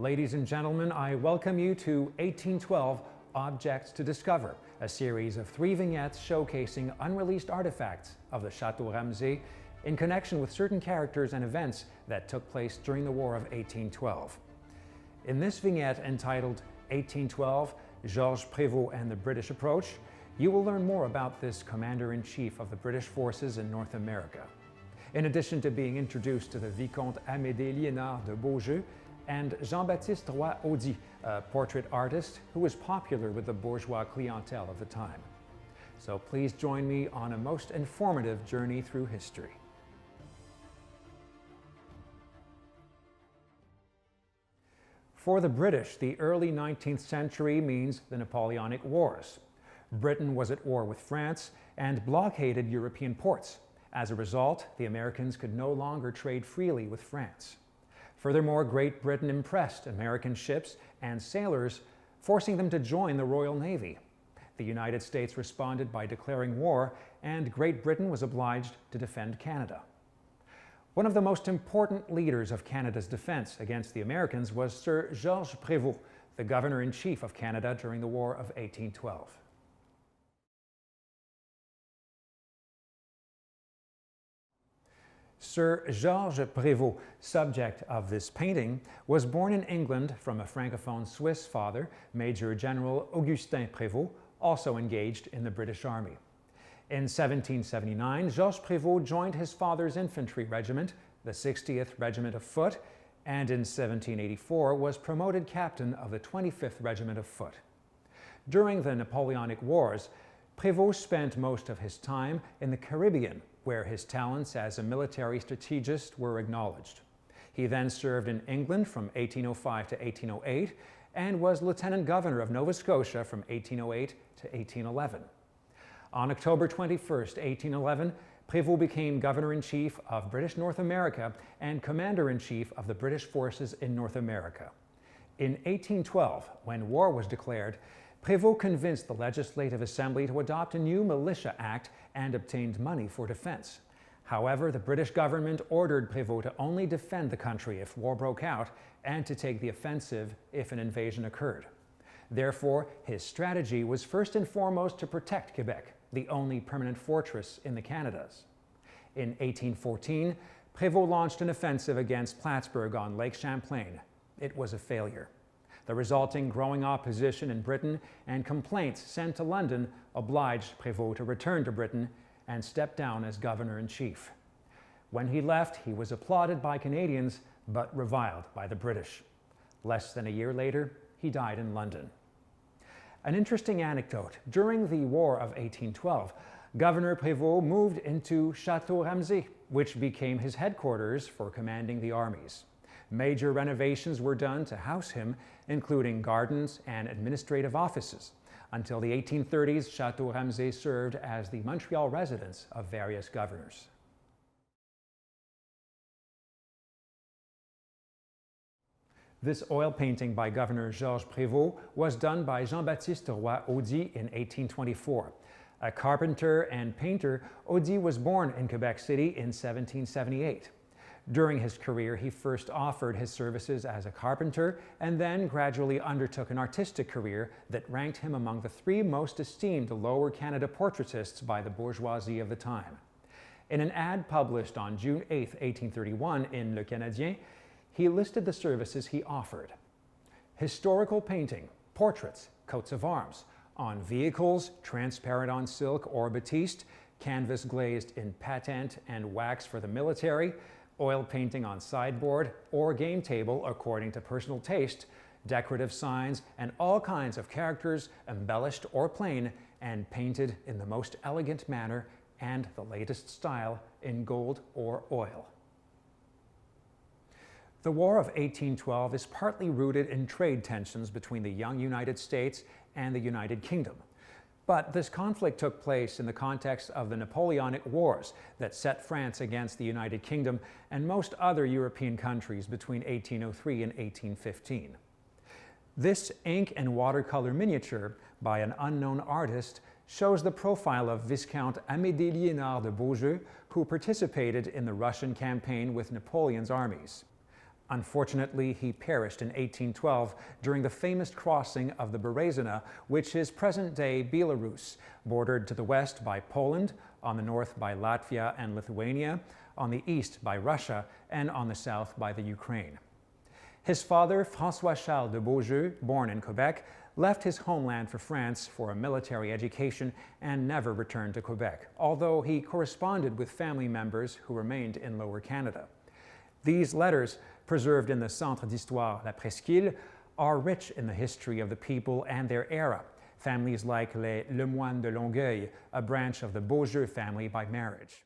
Ladies and gentlemen, I welcome you to 1812 Objects to Discover, a series of 3 vignettes showcasing unreleased artifacts of the Chateau Ramsay in connection with certain characters and events that took place during the War of 1812. In this vignette entitled 1812, Georges Prévost and the British Approach, you will learn more about this Commander-in-Chief of the British forces in North America. In addition to being introduced to the Vicomte Amédée Liénard de Beaujeu and Jean-Baptiste Roy Audy, a portrait artist who was popular with the bourgeois clientele of the time. So please join me on a most informative journey through history. For the British, the early 19th century means the Napoleonic Wars. Britain was at war with France and blockaded European ports. As a result, the Americans could no longer trade freely with France. Furthermore, Great Britain impressed American ships and sailors, forcing them to join the Royal Navy. The United States responded by declaring war, and Great Britain was obliged to defend Canada. One of the most important leaders of Canada's defense against the Americans was Sir Georges Prévost, the Governor-in-Chief of Canada during the War of 1812. Sir Georges Prévost, subject of this painting, was born in England from a francophone Swiss father, Major General Augustin Prévost, also engaged in the British Army. In 1779, Georges Prévost joined his father's infantry regiment, the 60th Regiment of Foot, and in 1784 was promoted captain of the 25th Regiment of Foot. During the Napoleonic Wars, Prévost spent most of his time in the Caribbean, where his talents as a military strategist were acknowledged. He then served in England from 1805 to 1808 and was Lieutenant Governor of Nova Scotia from 1808 to 1811. On October 21, 1811, Prévost became Governor-in-Chief of British North America and Commander-in-Chief of the British forces in North America. In 1812, when war was declared, Prévost convinced the Legislative Assembly to adopt a new Militia Act and obtained money for defense. However, the British government ordered Prévost to only defend the country if war broke out and to take the offensive if an invasion occurred. Therefore, his strategy was first and foremost to protect Quebec, the only permanent fortress in the Canadas. In 1814, Prévost launched an offensive against Plattsburgh on Lake Champlain. It was a failure. The resulting growing opposition in Britain and complaints sent to London obliged Prévost to return to Britain and step down as Governor-in-Chief. When he left, he was applauded by Canadians but reviled by the British. Less than a year later, he died in London. An interesting anecdote: during the War of 1812, Governor Prévost moved into Chateau Ramsay, which became his headquarters for commanding the armies. Major renovations were done to house him, including gardens and administrative offices. Until the 1830s, Chateau Ramsay served as the Montreal residence of various governors. This oil painting by Governor Georges Prévost was done by Jean-Baptiste Roy Audy in 1824. A carpenter and painter, Audy was born in Quebec City in 1778. During his career, he first offered his services as a carpenter and then gradually undertook an artistic career that ranked him among the 3 most esteemed Lower Canada portraitists by the bourgeoisie of the time. In an ad published on June 8, 1831 in Le Canadien, he listed the services he offered: historical painting, portraits, coats of arms, on vehicles, transparent on silk or batiste, canvas glazed in patent and wax for the military, oil painting on sideboard or game table according to personal taste, decorative signs, and all kinds of characters, embellished or plain, and painted in the most elegant manner and the latest style in gold or oil. The War of 1812 is partly rooted in trade tensions between the young United States and the United Kingdom. But this conflict took place in the context of the Napoleonic Wars that set France against the United Kingdom and most other European countries between 1803 and 1815. This ink and watercolor miniature by an unknown artist shows the profile of Viscount Amédée Liénard de Beaujeu, who participated in the Russian campaign with Napoleon's armies. Unfortunately, he perished in 1812 during the famous crossing of the Berezina, which is present-day Belarus, bordered to the west by Poland, on the north by Latvia and Lithuania, on the east by Russia, and on the south by the Ukraine. His father, François-Charles de Beaujeu, born in Quebec, left his homeland for France for a military education and never returned to Quebec, although he corresponded with family members who remained in Lower Canada. These letters, preserved in the Centre d'Histoire La Presqu'île, are rich in the history of the people and their era, families like les Lemoine de Longueuil, a branch of the Beaujeu family by marriage.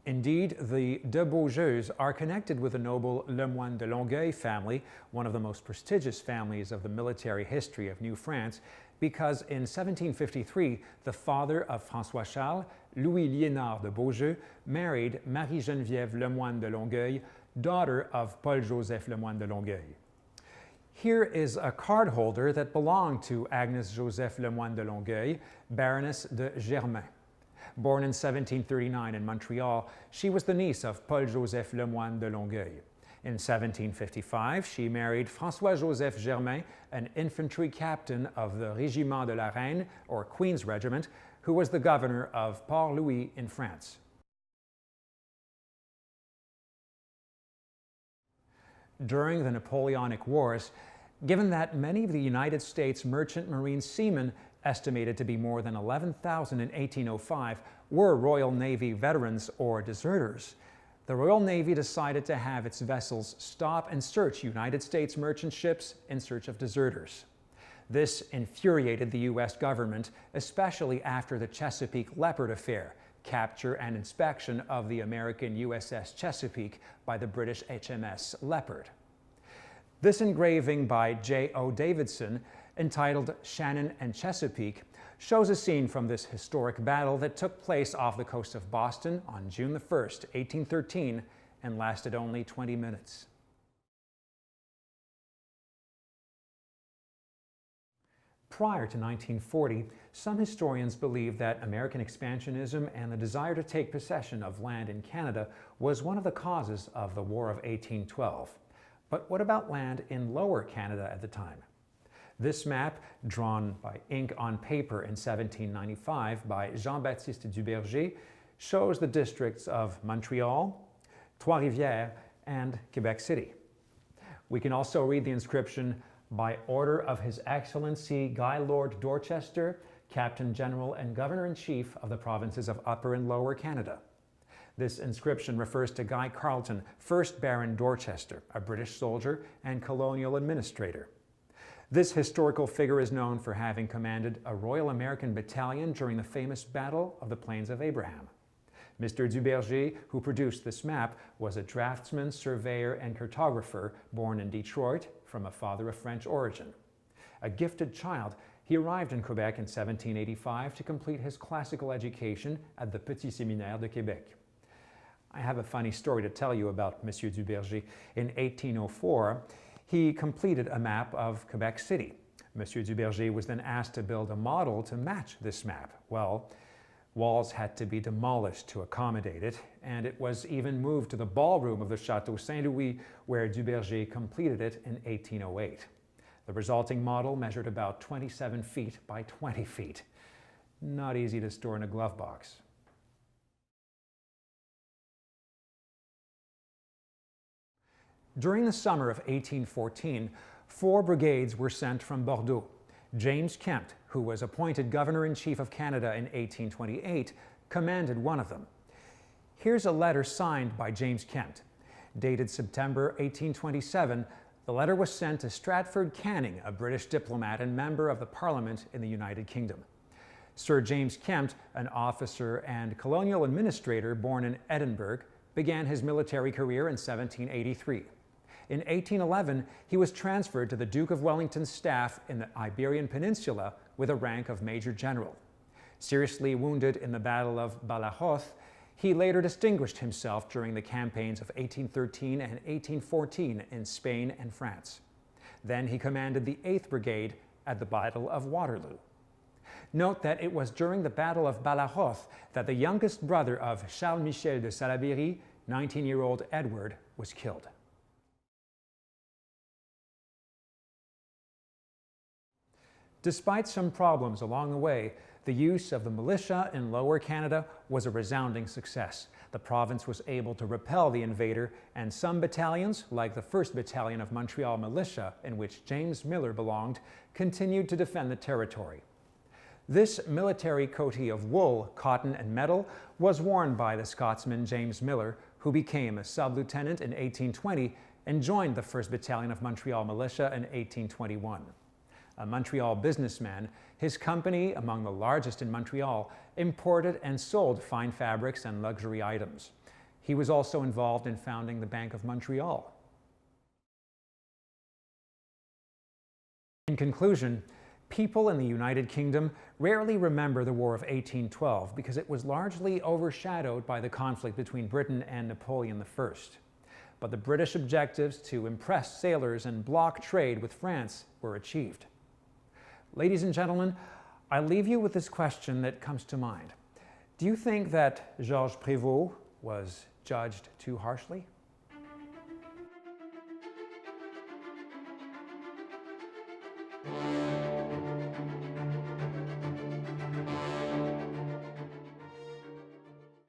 Indeed, the de Beaujeux are connected with the noble Lemoine de Longueuil family, one of the most prestigious families of the military history of New France, because in 1753, the father of François Charles, Louis Liénard de Beaujeu, married Marie-Geneviève Lemoine de Longueuil, daughter of Paul-Joseph Lemoine de Longueuil. Here is a card holder that belonged to Agnes Joseph Lemoine de Longueuil, Baroness de Germain. Born in 1739 in Montreal, she was the niece of Paul-Joseph Lemoine de Longueuil. In 1755, she married François-Joseph Germain, an infantry captain of the Régiment de la Reine, or Queen's Regiment, who was the governor of Port-Louis in France. During the Napoleonic Wars, given that many of the United States merchant marine seamen, estimated to be more than 11,000 in 1805, were Royal Navy veterans or deserters, the Royal Navy decided to have its vessels stop and search United States merchant ships in search of deserters. This infuriated the U.S. government, especially after the Chesapeake Leopard affair, capture and inspection of the American USS Chesapeake by the British HMS Leopard. This engraving by J.O. Davidson, entitled Shannon and Chesapeake, shows a scene from this historic battle that took place off the coast of Boston on June 1, 1813, and lasted only 20 minutes. Prior to 1940, some historians believe that American expansionism and the desire to take possession of land in Canada was one of the causes of the War of 1812. But what about land in Lower Canada at the time? This map, drawn by ink on paper in 1795 by Jean-Baptiste Duberger, shows the districts of Montreal, Trois-Rivières, and Quebec City. We can also read the inscription, "By order of His Excellency Guy Lord Dorchester, Captain General and Governor-in-Chief of the provinces of Upper and Lower Canada." This inscription refers to Guy Carleton, 1st Baron Dorchester, a British soldier and colonial administrator. This historical figure is known for having commanded a Royal American battalion during the famous Battle of the Plains of Abraham. Mr. Duberger, who produced this map, was a draftsman, surveyor, and cartographer born in Detroit from a father of French origin. A gifted child, he arrived in Quebec in 1785 to complete his classical education at the Petit Séminaire de Québec. I have a funny story to tell you about Monsieur Duberger. In 1804, he completed a map of Quebec City. Monsieur Duberger was then asked to build a model to match this map. Well, walls had to be demolished to accommodate it, and it was even moved to the ballroom of the Château Saint-Louis, where Duberger completed it in 1808. The resulting model measured about 27 feet by 20 feet. Not easy to store in a glove box. During the summer of 1814, 4 brigades were sent from Bordeaux. James Kempt, who was appointed Governor-in-Chief of Canada in 1828, commanded one of them. Here's a letter signed by James Kempt. Dated September 1827, the letter was sent to Stratford Canning, a British diplomat and member of the Parliament in the United Kingdom. Sir James Kempt, an officer and colonial administrator born in Edinburgh, began his military career in 1783. In 1811, he was transferred to the Duke of Wellington's staff in the Iberian Peninsula with a rank of Major General. Seriously wounded in the Battle of Badajoz, he later distinguished himself during the campaigns of 1813 and 1814 in Spain and France. Then he commanded the 8th Brigade at the Battle of Waterloo. Note that it was during the Battle of Badajoz that the youngest brother of Charles Michel de Salaberry, 19-year-old Edward, was killed. Despite some problems along the way, the use of the militia in Lower Canada was a resounding success. The province was able to repel the invader, and some battalions, like the 1st Battalion of Montreal Militia, in which James Miller belonged, continued to defend the territory. This military coatee of wool, cotton, and metal was worn by the Scotsman James Miller, who became a sub-lieutenant in 1820 and joined the 1st Battalion of Montreal Militia in 1821. A Montreal businessman, his company, among the largest in Montreal, imported and sold fine fabrics and luxury items. He was also involved in founding the Bank of Montreal. In conclusion, people in the United Kingdom rarely remember the War of 1812 because it was largely overshadowed by the conflict between Britain and Napoleon I. But the British objectives to impress sailors and block trade with France were achieved. Ladies and gentlemen, I leave you with this question that comes to mind. Do you think that Georges Prévost was judged too harshly?